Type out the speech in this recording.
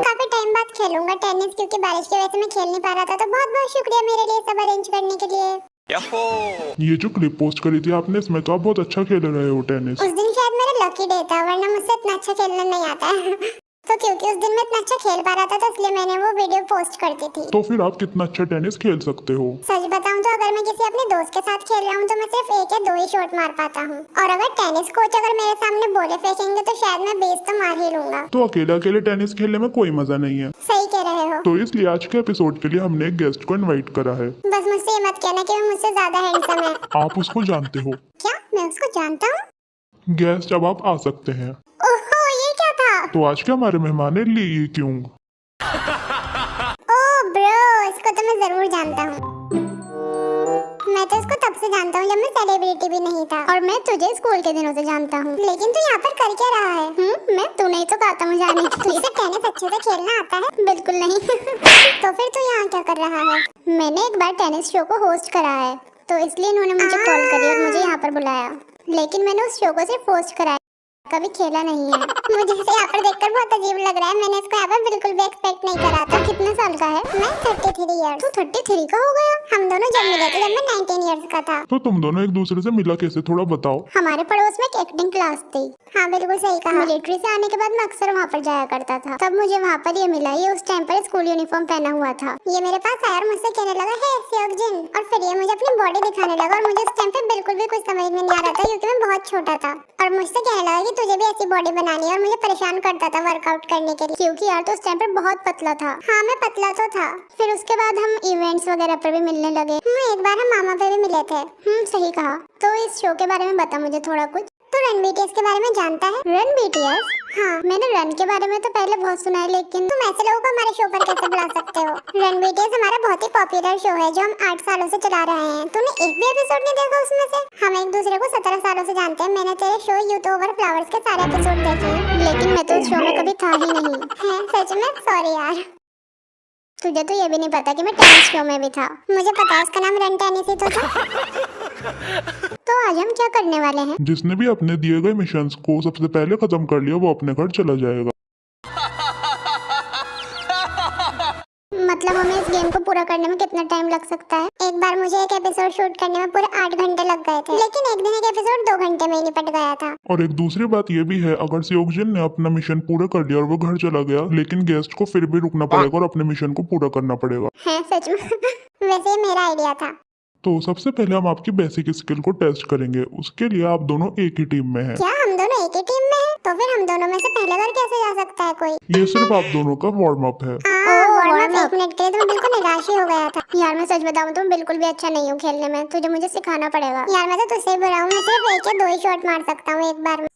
काफी टाइम बाद खेलूंगा टेनिस, क्योंकि बारिश की वजह से मैं खेल नहीं पा रहा था। तो बहुत बहुत शुक्रिया मेरे लिए सब अरेंज करने के लिए। ये जो क्लिप पोस्ट करी थी आपने, इसमें तो आप बहुत अच्छा खेल रहे हो टेनिस। उस दिन शायद मेरा लकी डे था, वरना मुझसे इतना अच्छा खेलना नहीं आता है। तो क्योंकि उस दिन मैं इतना अच्छा खेल पा रहा था, तो इसलिए मैंने वो वीडियो पोस्ट कर दी थी। तो फिर आप कितना अच्छा टेनिस खेल सकते हो? सच बताऊं तो अगर मैं किसी अपने दोस्त के साथ खेल रहा हूं तो मैं सिर्फ 1 या 2 ही शॉट मार पाता हूं। और अगर टेनिस कोच अगर मेरे सामने बॉले फेंकेंगे तो शायद मैं बेस तो मार ही लूंगा। तो अकेले अकेले टेनिस खेलने में कोई मजा नहीं है। सही कह रहे हो। तो इसलिए आज के एपिसोड के लिए हमने एक गेस्ट को इनवाइट करा है। बस मुझसे ये मत कहना कि वो मुझसे ज्यादा हैंडसम है। आप उसको जानते हो? क्या मैं उसको जानता हूँ? गेस्ट अब आप आ सकते हैं। ओहो, ये क्या था? तो आज के हमारे मेहमान है ली ये क्यों। ओह ब्रो, इसको तो मैं जरूर जानता हूँ। मैं तो इसको तब से जानता हूँ जब मैं सेलिब्रिटी भी नहीं था। और मैं तुझे स्कूल के दिनों से जानता हूँ। लेकिन तू यहाँ पर कर क्या रहा है? मैं तू नहीं तो कहा था मुझे आने की। तुझे टेनिस अच्छे से खेलना आता है? बिल्कुल नहीं। तो फिर तू यहाँ क्या कर रहा है? मैंने एक बार टेनिस शो को होस्ट करा है, तो इसलिए इन्होंने मुझे कॉल करी और मुझे यहाँ पर बुलाया। लेकिन मैंने उस शो को सिर्फ होस्ट कराया, कभी खेला नहीं है। मुझे इसे यहाँ पर देखकर बहुत अजीब लग रहा है। मैंने इसको यहाँ पर बिल्कुल भी एक्सपेक्ट नहीं करा था। कितने साल का है? मैं 33 इयर्स। तू 33 का हो गया? हम दोनों जब मिले थे जब मैं 19 इयर्स का था। तो तुम दोनों एक दूसरे से मिला कैसे, थोड़ा बताओ। हमारे पड़ोस में एक एक्टिंग क्लास थी। हाँ बिल्कुल सही कहा। मिलिट्री से आने के बाद मैं अक्सर वहाँ पर जाया करता था, तब मुझे वहाँ पर ये मिला। ये उस टाइम पर स्कूल यूनिफॉर्म पहना हुआ था। ये मेरे पास आया और मुझसे कहने लगा हे सेओकजिन, और फिर ये मुझे अपनी बॉडी दिखाने लगा। और मुझे उस टाइम पे बिल्कुल भी कुछ समझ में नहीं आ रहा था, क्योंकि मैं बहुत छोटा था। और मुझसे कहने लगा कि तुझे भी ऐसी बॉडी बनानी है, और मुझे परेशान करता था वर्कआउट करने के लिए, क्योंकि यार तो उस टाइम पर बहुत पतला था। हाँ मैं पतला तो था। फिर उसके बाद हम इवेंट्स वगैरह पर भी मिलने लगे। एक बार हम मामा पे भी मिले थे। सही कहा। तो इस शो के बारे में बता मुझे थोड़ा कुछ। तो रन बीटीएस के बारे में जानता है? Run BTS? हाँ मैंने रन के बारे में तो पहले बहुत सुना है, लेकिन तुम ऐसे लोगों को हमारे शो पर कैसे बुला सकते हो? रन बीटीएस हमारा बहुत ही पॉपुलर शो है जो हम 8 सालों से चला रहे हैं। तूने एक भी एपिसोड नहीं देखा उसमें से? हम एक दूसरे को 17 सालों से जानते हैं। मैंने तेरे शो यूथ ओवर फ्लावर्स के सारे एपिसोड देखे हैं, लेकिन मैं तो उस शो में कभी था ही नहीं। है सच में? सॉरी यार। तुझे तो ये भी नहीं पता कि मैं टेनिस शो में भी था। मुझे पता है उसका नाम रन टेनिस ही तो था। तो आज हम क्या करने वाले हैं? जिसने भी अपने दिए गए मिशंस को सबसे पहले खत्म कर लिया वो अपने घर चला जाएगा। मतलब हमें इस गेम को पूरा करने में कितना टाइम लग सकता है? एक बार मुझे एक एपिसोड शूट करने में पूरे 8 घंटे लग गए थे, लेकिन एक दिन एक एपिसोड 2 घंटे में ही निपट गया था। और एक दूसरी बात ये भी है, अगर सेओकजिन ने अपना मिशन पूरा कर लिया और वो घर चला गया, लेकिन गेस्ट को फिर भी रुकना पड़ेगा और अपने मिशन को पूरा करना पड़ेगा। है सच में? वैसे ये मेरा आइडिया था। तो सबसे पहले हम आपकी बेसिक स्किल को टेस्ट करेंगे। उसके लिए आप दोनों एक ही टीम में हैं। क्या हम दोनों एक ही टीम में हैं? तो फिर हम दोनों में से पहले बार कैसे जा सकता है कोई? ये सिर्फ आप दोनों का वार्म अप है। वार्म अप 1 मिनट के लिए तो मैं बिल्कुल निराश ही हो गया था। यार मैं सच बताऊं तो बिल्कुल भी अच्छा नहीं हूँ खेलने में। तुझे मुझे सिखाना पड़ेगा। यार मैं तो तुझसे बुरा हूँ। मैं सिर्फ 1 या 2 ही शॉट मार सकता हूँ एक बार में।